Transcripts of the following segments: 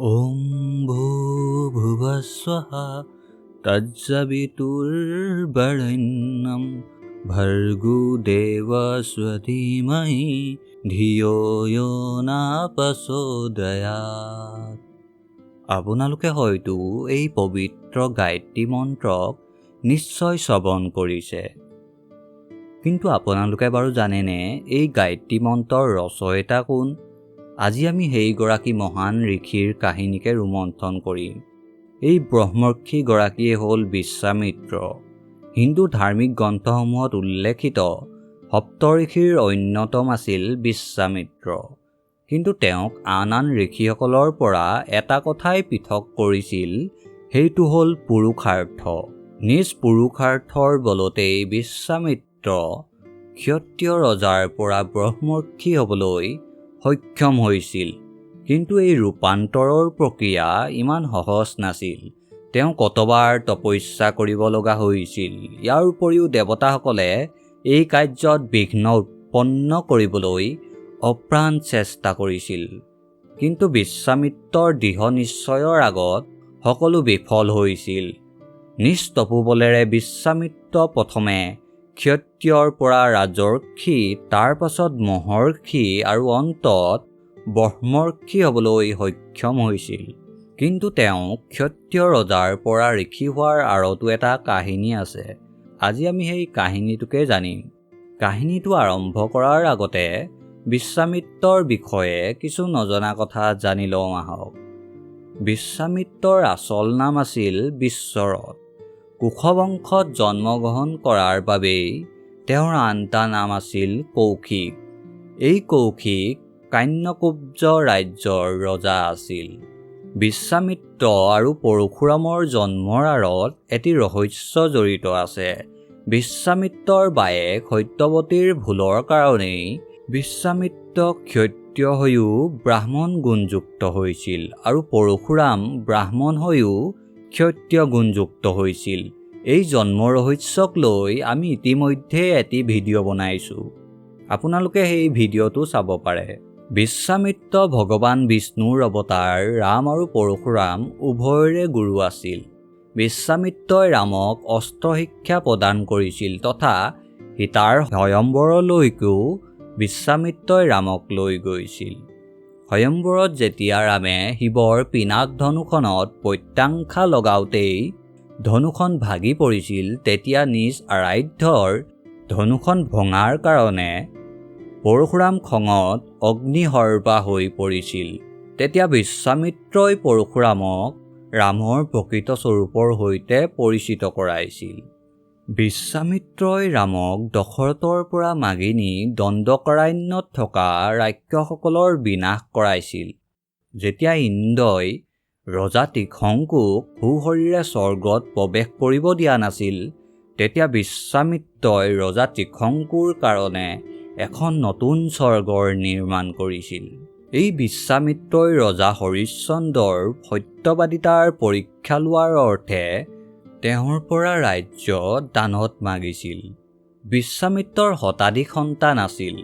ওম ভূৰ্ভুবস্বঃ তৎসবিতুৰ্বৰেণ্যং ভৰ্গো দেবস্য ধীমহি ধিয়ো য়ো ন প্ৰচোদয়াৎ। আপোনালোকে হয়তো এই পবিত্ৰ গায়ত্ৰী মন্ত্ৰক নিশ্চয় শ্ৰৱণ কৰিছে, কিন্তু আপোনালোকে বাৰু জানেনে এই গায়ত্ৰী মন্ত্ৰৰ ৰচয়িতা কোন? আজি আমি সেইগৰাকী মহান ঋষিৰ কাহিনীকে ৰোমন্থন কৰিম। এই ব্ৰহ্মৰ্ষিগৰাকীয়ে হ'ল বিশ্বামিত্ৰ। হিন্দু ধাৰ্মিক গ্ৰন্থসমূহত উল্লেখিত সপ্তঋষিৰ অন্যতম আছিল বিশ্বামিত্ৰ। কিন্তু তেওঁক আন ঋষিসকলৰ পৰা এটা কথাই পৃথক কৰিছিল, সেইটো হ'ল পুৰুষাৰ্থ। নিজ পুৰুষাৰ্থৰ বলতেই বিশ্বামিত্ৰ ক্ষত্ৰিয় ৰজাৰ পৰা ব্ৰহ্মৰ্ষি হ'বলৈ সক্ষম হৈছিল। কিন্তু এই ৰূপান্তৰৰ প্ৰক্ৰিয়া ইমান সহজ নাছিল। তেওঁ কতবাৰ তপস্যা কৰিব লগা হৈছিল। ইয়াৰ উপৰিও দেৱতাসকলে এই কাৰ্যত বিঘ্ন উৎপন্ন কৰিবলৈ অপ্ৰাণ চেষ্টা কৰিছিল। কিন্তু বিশ্বামিত্ৰৰ দৃঢ় নিশ্চয়ৰ আগত সকলো বিফল হৈছিল। নিজ তপোবলেৰে বিশ্বামিত্ৰ প্ৰথমে ক্ষত্ৰিয়ৰ পৰা ৰাজৰ্ষি, তাৰ পাছত মহৰ্ষি আৰু অন্তত ব্ৰহ্মৰ্ষি হ'বলৈ সক্ষম হৈছিল। কিন্তু তেওঁ ক্ষত্ৰিয় ৰজাৰ পৰা ঋষি হোৱাৰ আঁৰতো এটা কাহিনী আছে। আজি আমি সেই কাহিনীটোকে জানিম। কাহিনীটো আৰম্ভ কৰাৰ আগতে বিশ্বামিত্ৰৰ বিষয়ে কিছু নজনা কথা জানি লওঁ আহক। বিশ্বামিত্ৰৰ আচল নাম আছিল বিশ্বৰথ। কুশবংশত জন্মগ্ৰহণ কৰাৰ বাবেই তেওঁৰ আন এটা নাম আছিল কৌশিক। এই কৌশিক কান্যকুব্জ ৰাজ্যৰ ৰজা আছিল। বিশ্বামিত্ৰ আৰু পৰশুৰামৰ জন্মৰ আঁৰত এটি ৰহস্য জড়িত আছে। বিশ্বামিত্ৰৰ বায়েক সত্যৱতীৰ ভুলৰ কাৰণেই বিশ্বামিত্ৰ ক্ষত্ৰিয় হৈও ব্ৰাহ্মণ গুণযুক্ত হৈছিল আৰু পৰশুৰাম ব্ৰাহ্মণ হৈও ক্ষত্ৰিয় গুণযুক্ত হৈছিল। এই জন্ম ৰহস্যক লৈ আমি ইতিমধ্যে এটি ভিডিঅ' বনাইছোঁ, আপোনালোকে সেই ভিডিঅ'টো চাব পাৰে। বিশ্বামিত্ৰ ভগৱান বিষ্ণুৰ অৱতাৰ ৰাম আৰু পৰশুৰাম উভয়ৰে গুৰু আছিল। বিশ্বামিত্ৰই ৰামক অস্ত্ৰ শিক্ষা প্ৰদান কৰিছিল তথা সীতাৰ স্বয়ম্বৰলৈকো বিশ্বামিত্ৰই ৰামক লৈ গৈছিল। স্বয়ম্বৰত যেতিয়া ৰামে শিৱৰ পিনাক ধনুখনত প্ৰত্যাংশা লগাওঁতেই ধনুখন ভাগি পৰিছিল, তেতিয়া নিজ আৰাধ্যৰ ধনুখন ভঙাৰ কাৰণে পৰশুৰাম খঙত অগ্নিসৰ্পা হৈ পৰিছিল। তেতিয়া বিশ্বামিত্ৰই পৰশুৰামক ৰামৰ প্ৰকৃত স্বৰূপৰ সৈতে পৰিচিত কৰাইছিল। বিশ্বামিত্ৰই ৰামক দশৰথৰ পৰা মাগি নি দণ্ডকাৰণ্যত থকা ৰাক্ষসসকলৰ বিনাশ কৰাইছিল। যেতিয়া ইন্দ্ৰই ৰজা ত্ৰিশংকুক সুশৰীৰে স্বৰ্গত প্ৰৱেশ কৰিব দিয়া নাছিল, তেতিয়া বিশ্বামিত্ৰই ৰজা ত্ৰিশংকুৰ কাৰণে এখন নতুন স্বৰ্গৰ নিৰ্মাণ কৰিছিল। এই বিশ্বামিত্ৰই ৰজা হৰিশ্চন্দ্ৰৰ সত্যবাদিতাৰ পৰীক্ষা লোৱাৰ অৰ্থে তেওঁৰ পৰা ৰাজ্য দানত মাগিছিল। বিশ্বামিত্ৰৰ শতাধিক সন্তান আছিল।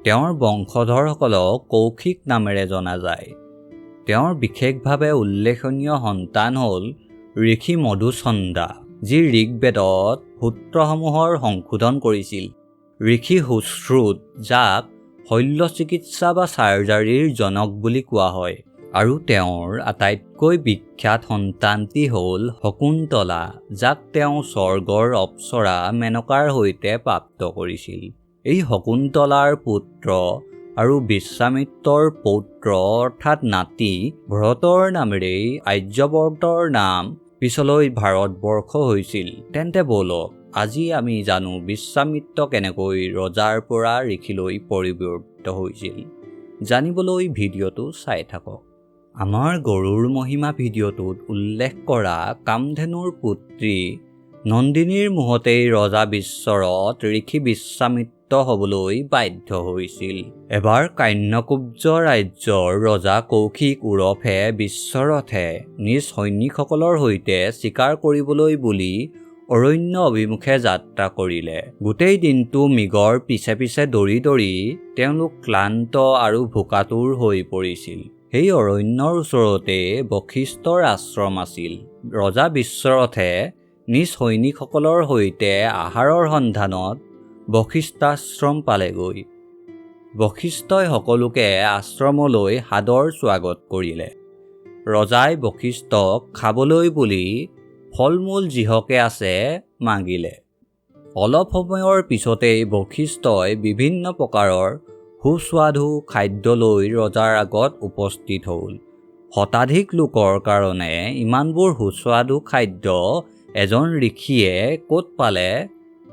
তেওঁৰ বংশধৰসকলক কৌশিক নামেৰে জনা যায়। তেওঁৰ বিশেষভাৱে উল্লেখনীয় সন্তান হ'ল ঋষি মধুচন্দা, যি ঋগ্বেদত সূত্ৰসমূহৰ সংশোধন কৰিছিল। ঋষি সুশ্ৰুত, যাক শল্য চিকিৎসা বা চাৰ্জাৰীৰ জনক বুলি কোৱা হয়, আৰু তেওঁৰ আটাইতকৈ বিখ্যাত সন্তানটি হ'ল শকুন্তলা, যাক তেওঁ স্বৰ্গৰ অপ্সৰা মেনকাৰ সৈতে প্ৰাপ্ত কৰিছিল। এই শকুন্তলাৰ পুত্ৰ আৰু বিশ্বামিত্ৰৰ পৌত্ৰ অৰ্থাৎ নাতি ভৰতৰ নামেৰেই আৰ্যবৰ্তৰ নাম পিছলৈ ভাৰতবৰ্ষ হৈছিল। তেন্তে ব'লক আজি আমি জানো বিশ্বামিত্ৰ কেনেকৈ ৰজাৰ পৰা ঋষিলৈ পৰিৱৰ্তিত হৈছিল। জানিবলৈ ভিডিঅ'টো চাই থাকক। আমাৰ গৰুৰ মহিমা ভিডিঅ'টোত উল্লেখ কৰা কামধেনুৰ পুত্ৰী নন্দিনীৰ মোহতেই ৰজা বিশ্বৰথ ঋষি বিশ্বামিত্ৰ হ'বলৈ বাধ্য হৈছিল। এবাৰ কান্যকুব্জ ৰাজ্যৰ ৰজা কৌশিক ওৰফে বিশ্বৰথে নিজ সৈনিকসকলৰ সৈতে চিকাৰ কৰিবলৈ বুলি অৰণ্য অভিমুখে যাত্ৰা কৰিলে। গোটেই দিনটো মৃগৰ পিছে পিছে দৌৰি দৌৰি তেওঁলোক ক্লান্ত আৰু ভোকাতুৰ হৈ পৰিছিল। সেই অৰণ্যৰ ওচৰতে বশিষ্ঠৰ আশ্ৰম আছিল। ৰজা বিশ্বৰথে নিজ সৈনিকসকলৰ সৈতে আহাৰৰ সন্ধানত বশিষ্ঠাশ্ৰম পালেগৈ। বশিষ্ঠই সকলোকে আশ্ৰমলৈ সাদৰ স্বাগত কৰিলে। ৰজাই বশিষ্ঠক খাবলৈ বুলি ফল মূল যিহকে আছে মাগিলে। অলপ সময়ৰ পিছতেই বশিষ্ঠই বিভিন্ন প্ৰকাৰৰ সুস্বাদু খাদ্য লৈ ৰজাৰ আগত উপস্থিত হ'ল। শতাধিক লোকৰ কাৰণে ইমানবোৰ সুস্বাদু খাদ্য এজন ঋষিয়ে ক'ত পালে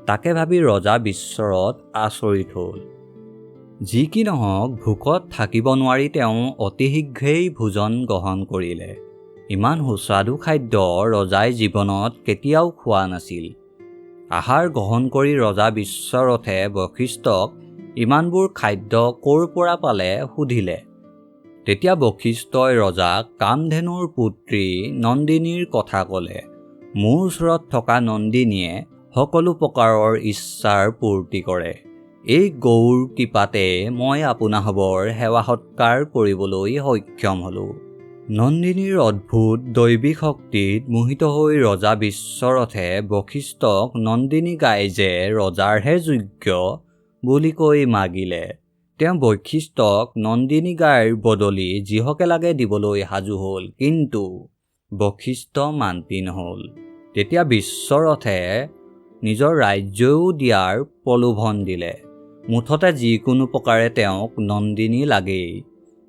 তাকে ভাবি ৰজা বিশ্বৰথ আচৰিত হ'ল। যি কি নহওক, ভোকত থাকিব নোৱাৰি তেওঁ অতি শীঘ্ৰেই ভোজন গ্ৰহণ কৰিলে। ইমান সুস্বাদু খাদ্য ৰজাই জীৱনত কেতিয়াও খোৱা নাছিল। আহাৰ গ্ৰহণ কৰি ৰজা বিশ্বৰথে বশিষ্ঠক ইমানবোৰ খাদ্য ক'ৰ পৰা পালে সুধিলে। তেতিয়া বশিষ্ঠই ৰজাক কামধেনুৰ পুত্ৰী নন্দিনীৰ কথা ক'লে। মোৰ ওচৰত থকা নন্দিনীয়ে সকলো প্ৰকাৰৰ ইচ্ছাৰ পূৰ্তি কৰে। এই গৌৰ কৃপাতে মই আপোনাসৱৰ সেৱা সৎকাৰ কৰিবলৈ সক্ষম হ'লোঁ। নন্দিনীৰ অদ্ভুত দৈবিক শক্তিত মোহিত হৈ ৰজা বিশ্বৰথে বশিষ্ঠক নন্দিনী গাই যে ৰজাৰহে যোগ্য বুলি কৈ মাগিলে। তেওঁ বশিষ্ঠক নন্দিনী গাইৰ বদলি যিহকে লাগে দিবলৈ সাজু হ'ল, কিন্তু বশিষ্ঠ মান্তি নহ'ল। তেতিয়া বিশ্বৰথে নিজৰ ৰাজ্যও দিয়াৰ প্ৰলোভন দিলে। মুঠতে যিকোনো প্ৰকাৰে তেওঁক নন্দিনী লাগেই।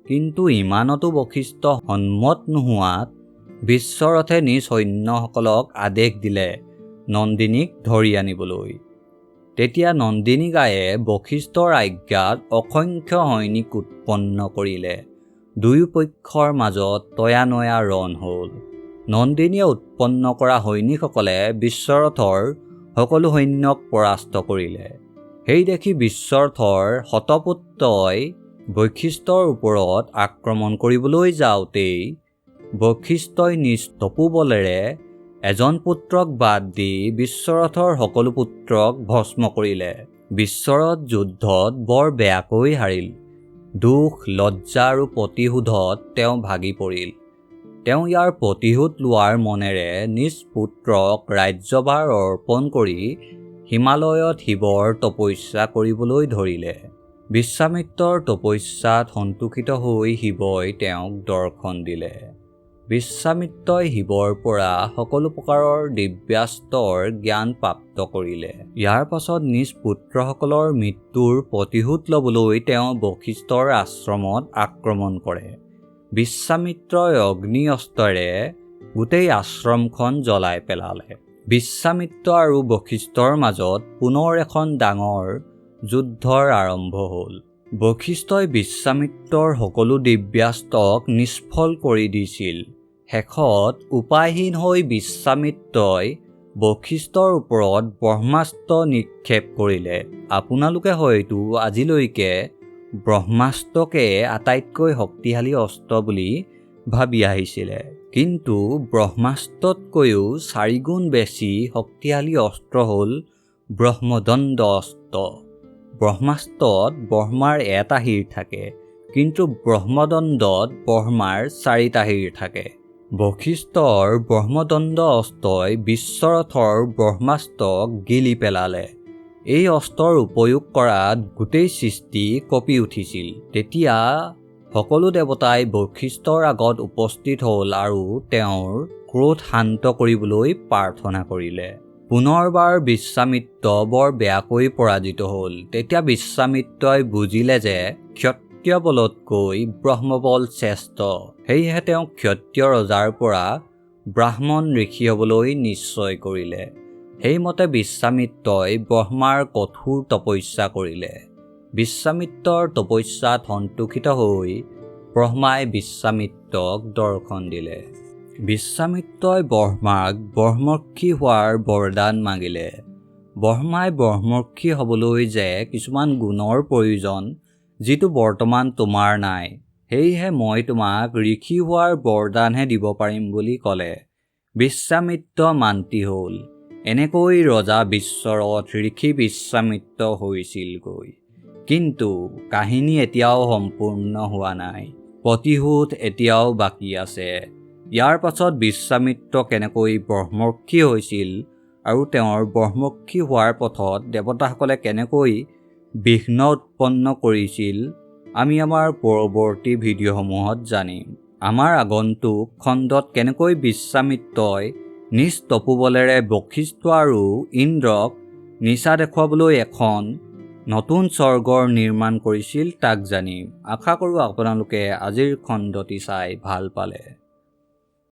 কিন্তু ইমানতো বশিষ্ঠ সন্মত নোহোৱাত বিশ্বৰথে নিজ সৈন্যসকলক আদেশ দিলে নন্দিনীক ধৰি আনিবলৈ। তেতিয়া নন্দিনী গায়ে বশিষ্ঠৰ আজ্ঞাত অসংখ্য সৈনিক উৎপন্ন কৰিলে। দুয়ো পক্ষৰ মাজত তয়া নয়া ৰণ হ'ল। নন্দিনীয়ে উৎপন্ন কৰা সৈনিকসকলে বিশ্বৰথৰ সকলো সৈন্যক পৰাস্ত কৰিলে। সেই দেখি বিশ্বৰথৰ শতপুত্ৰই বশিষ্ঠৰ ওপৰত আক্ৰমণ কৰিবলৈ যাওঁতেই বশিষ্ঠই নিজ তপোবলেৰে এজন পুত্ৰক বাদ দি বিশ্বৰথৰ সকলো পুত্ৰক ভস্ম কৰিলে। বিশ্বৰথ যুদ্ধত বৰ বেয়াকৈ হাৰিল। দুখ, লজ্জা আৰু প্ৰতিশোধত তেওঁ ভাগি পৰিল। তেওঁ ইয়াৰ প্ৰতিশোধ লোৱাৰ মনেৰে নিজ পুত্ৰক ৰাজ্যভাৰ অৰ্পণ কৰি হিমালয়ত শিৱৰ তপস্যা কৰিবলৈ ধৰিলে। বিশ্বামিত্ৰৰ তপস্যাত সন্তুষ্ট হৈ শিৱই তেওঁক দৰ্শন দিলে। বিশ্বামিত্ৰই শিৱৰ পৰা সকলো প্ৰকাৰৰ দিব্যাস্ত্ৰৰ জ্ঞান প্ৰাপ্ত কৰিলে। ইয়াৰ পাছত নিজ পুত্ৰসকলৰ মৃত্যুৰ প্ৰতিশোধ ল'বলৈ তেওঁ বশিষ্ঠৰ আশ্ৰমত আক্ৰমণ কৰে। বিশ্বামিত্ৰই অগ্নি অস্ত্ৰেৰে গোটেই আশ্ৰমখন জ্বলাই পেলালে। বিশ্বামিত্ৰ আৰু বশিষ্ঠৰ মাজত পুনৰ এখন ডাঙৰ যুদ্ধৰ আৰম্ভ হ'ল। বশিষ্ঠই বিশ্বামিত্ৰৰ সকলো দিব্যাস্ত্ৰক নিষ্ফল কৰি দিছিল। শেষত উপায়হীন হৈ বিশ্বামিত্ৰই বশিষ্ঠৰ ওপৰত ব্ৰহ্মাস্ত্ৰ নিক্ষেপ কৰিলে। আপোনালোকে হয়তো আজিলৈকে ব্ৰহ্মাস্ত্ৰকে আটাইতকৈ শক্তিশালী অস্ত্ৰ বুলি ভাবি আহিছিলে, কিন্তু ব্ৰহ্মাস্ত্ৰতকৈও 4 গুণ বেছি শক্তিশালী অস্ত্ৰ হ'ল ব্ৰহ্মদণ্ড অস্ত্ৰ। ব্ৰহ্মাস্ত্ৰত ব্ৰহ্মাৰ এটা শিৰ থাকে, কিন্তু ব্ৰহ্মদণ্ডত ব্ৰহ্মাৰ 4টা শিৰ থাকে। বশিষ্ঠৰ ব্ৰহ্মদণ্ড অস্ত্ৰই বিশ্বৰথৰ ব্ৰহ্মাস্ত্ৰক গিলি পেলালে। এই অস্ত্ৰৰ উপয়োগ কৰাত গোটেই সৃষ্টি কঁপি উঠিছিল। তেতিয়া সকলো দেৱতাই বশিষ্ঠৰ আগত উপস্থিত হ'ল আৰু তেওঁৰ ক্ৰোধ শান্ত কৰিবলৈ প্ৰাৰ্থনা কৰিলে। পুনৰবাৰ বিশ্বামিত্ৰ বৰ বেয়াকৈ পৰাজিত হ'ল। তেতিয়া বিশ্বামিত্ৰই বুজিলে যে ক্ষত্ৰিয় বলতকৈ ব্ৰহ্মবল শ্ৰেষ্ঠ। সেয়েহে তেওঁ ক্ষত্ৰিয় ৰজাৰ পৰা ব্ৰাহ্মণ ঋষি হ'বলৈ নিশ্চয় কৰিলে। সেইমতে বিশ্বামিত্ৰই ব্ৰহ্মাৰ কঠোৰ তপস্যা কৰিলে। বিশ্বামিত্ৰৰ তপস্যাত সন্তুষ্ট হৈ ব্ৰহ্মাই বিশ্বামিত্ৰক দৰ্শন দিলে। বিশ্বামিত্ৰই ব্ৰহ্মাক ব্ৰহ্মৰ্ষি হোৱাৰ বৰদান মাগিলে। ব্ৰহ্মাই ব্ৰহ্মৰ্ষি হ'বলৈ যে কিছুমান গুণৰ প্ৰয়োজন, যিটো বৰ্তমান তোমাৰ নাই, সেয়েহে মই তোমাক ঋষি হোৱাৰ বৰদানহে দিব পাৰিম বুলি ক'লে। বিশ্বামিত্ৰ মান্তি হ'ল। এনেকৈ ৰজা বিশ্বৰথ ঋষি বিশ্বামিত্ৰ হৈছিলগৈ। কিন্তু কাহিনী এতিয়াও সম্পূৰ্ণ হোৱা নাই। প্ৰতিশোধ এতিয়াও বাকী আছে। ইয়াৰ পাছত বিশ্বামিত্ৰ কেনেকৈ ব্ৰহ্মৰ্ষি হৈছিল আৰু তেওঁৰ ব্ৰহ্মৰ্ষি হোৱাৰ পথত দেৱতাসকলে কেনেকৈ বিঘ্ন উৎপন্ন কৰিছিল আমি আমাৰ পৰৱৰ্তী ভিডিঅ'সমূহত জানিম। আমাৰ আগন্তুক খণ্ডত কেনেকৈ বিশ্বামিত্ৰই নিজ তপোবলেৰে বশিষ্ঠ আৰু ইন্দ্ৰক নিচা দেখুৱাবলৈ এখন নতুন স্বৰ্গৰ নিৰ্মাণ কৰিছিল তাক জানিম। আশা কৰোঁ আপোনালোকে আজিৰ খণ্ডটি চাই ভাল পালে।